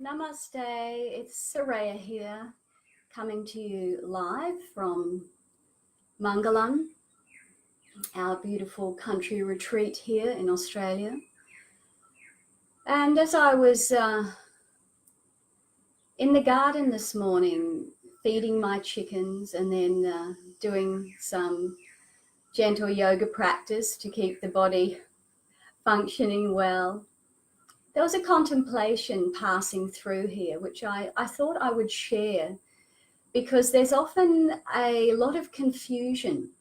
Namaste, it's Soraya here, coming to you live from Mangalam, our beautiful country retreat here in Australia. And as I was in the garden this morning, feeding my chickens and then doing some gentle yoga practice to keep the body functioning well, there was a contemplation passing through here, which I thought I would share, because there's often a lot of confusion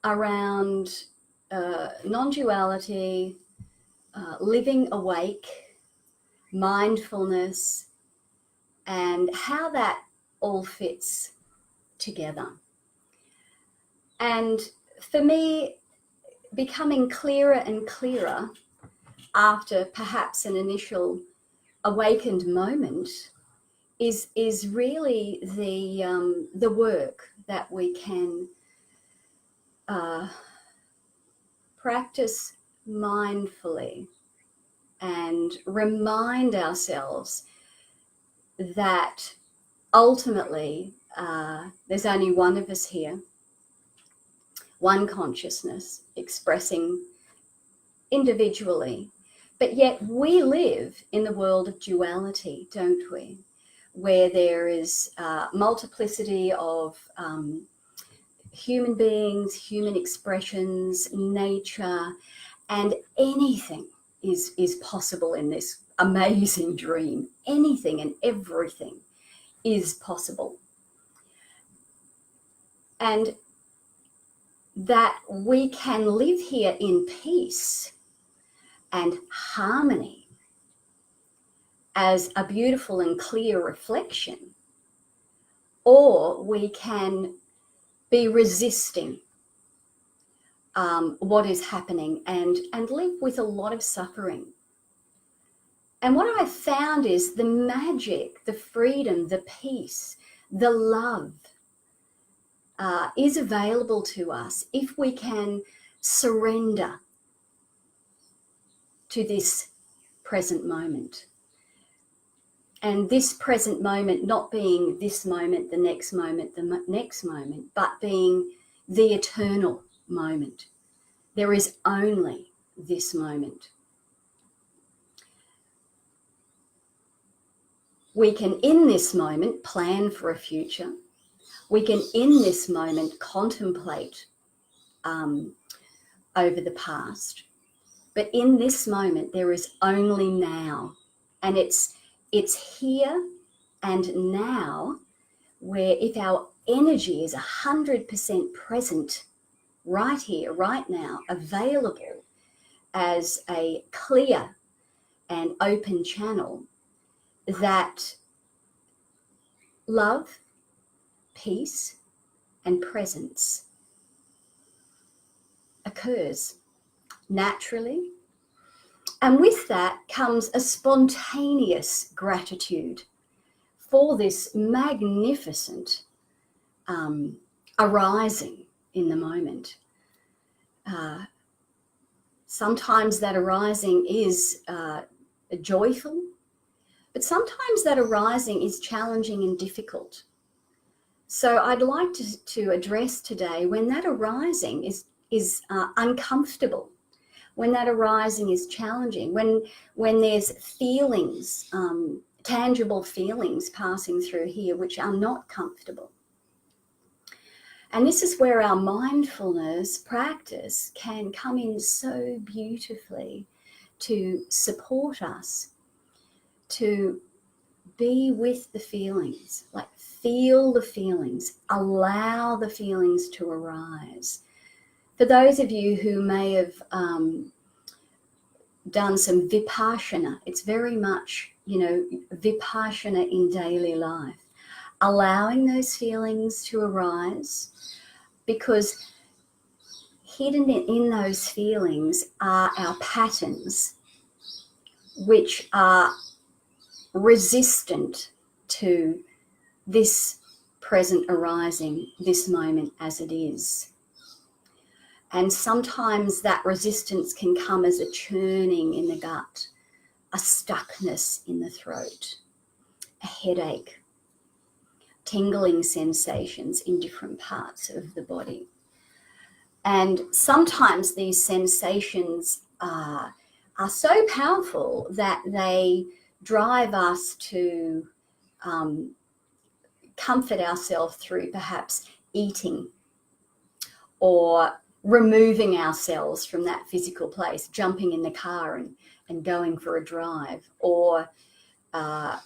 around non-duality, living awake, mindfulness, and how that all fits together. And for me, becoming clearer and clearer after perhaps an initial awakened moment is really the work that we can practice mindfully and remind ourselves that ultimately there's only one of us here, one consciousness expressing individually. But yet we live in the world of duality, don't we? Where there is multiplicity of human beings, human expressions, nature, and anything is possible in this amazing dream. Anything and everything is possible. And that we can live here in peace and harmony as a beautiful and clear reflection, or we can be resisting what is happening and live with a lot of suffering. And what I've found is the magic, the freedom, the peace, the love is available to us if we can surrender to this present moment. And this present moment not being this moment, the next moment, the next moment, but being the eternal moment. There is only this moment. We can, in this moment, plan for a future. We can, in this moment, contemplate over the past. But in this moment, there is only now. And it's here and now, where if our energy is 100% present right here, right now, available as a clear and open channel, that love, peace, and presence occurs naturally. And with that comes a spontaneous gratitude for this magnificent arising in the moment. Sometimes that arising is joyful, but sometimes that arising is challenging and difficult. So I'd like to address today when that arising is uncomfortable, when that arising is challenging, when there's feelings, tangible feelings passing through here which are not comfortable. And this is where our mindfulness practice can come in so beautifully to support us to be with the feelings, like feel the feelings, allow the feelings to arise. For those of you who may have done some vipassana, it's very much, vipassana in daily life, allowing those feelings to arise, because hidden in those feelings are our patterns, which are resistant to this present arising, this moment as it is. And sometimes that resistance can come as a churning in the gut, a stuckness in the throat, a headache, tingling sensations in different parts of the body. And sometimes these sensations are so powerful that they drive us to comfort ourselves through perhaps eating or removing ourselves from that physical place, jumping in the car and going for a drive, or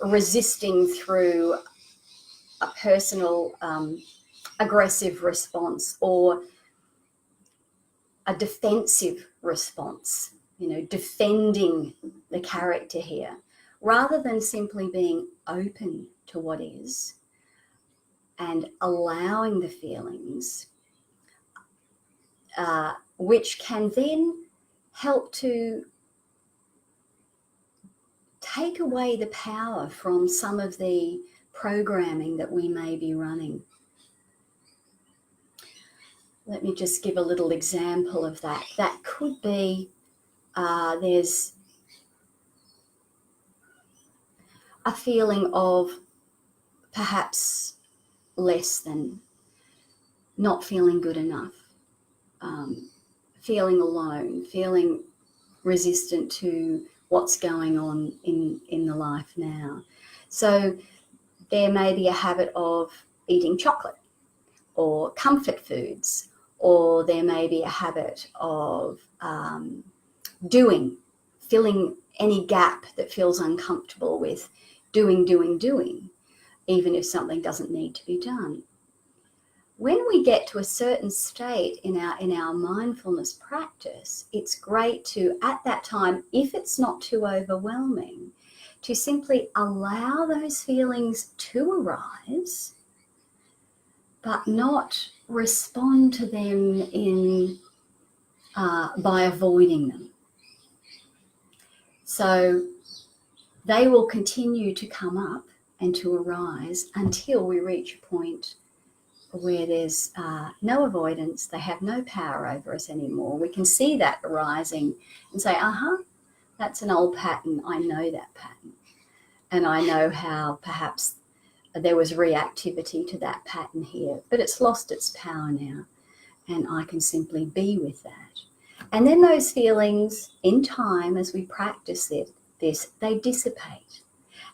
resisting through a personal aggressive response or a defensive response, defending the character here, rather than simply being open to what is and allowing the feelings, which can then help to take away the power from some of the programming that we may be running. Let me just give a little example of that. That could be, there's a feeling of perhaps less than, not feeling good enough, feeling alone, feeling resistant to what's going on in the life now. So there may be a habit of eating chocolate or comfort foods, or there may be a habit of filling any gap that feels uncomfortable with doing, even if something doesn't need to be done. When we get to a certain state in our mindfulness practice, it's great to, at that time, if it's not too overwhelming, to simply allow those feelings to arise, but not respond to them by avoiding them. So they will continue to come up and to arise until we reach a point where there's no avoidance. They have no power over us anymore. We can see that arising and say, that's an old pattern. I know that pattern. And I know how perhaps there was reactivity to that pattern here, but it's lost its power now, and I can simply be with that. And then those feelings, in time, as we practice this, they dissipate.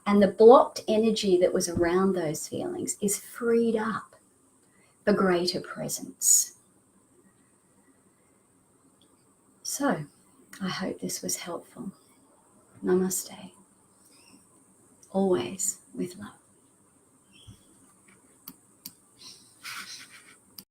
And the blocked energy that was around those feelings is freed up for greater presence. So, I hope this was helpful. Namaste. Always with love.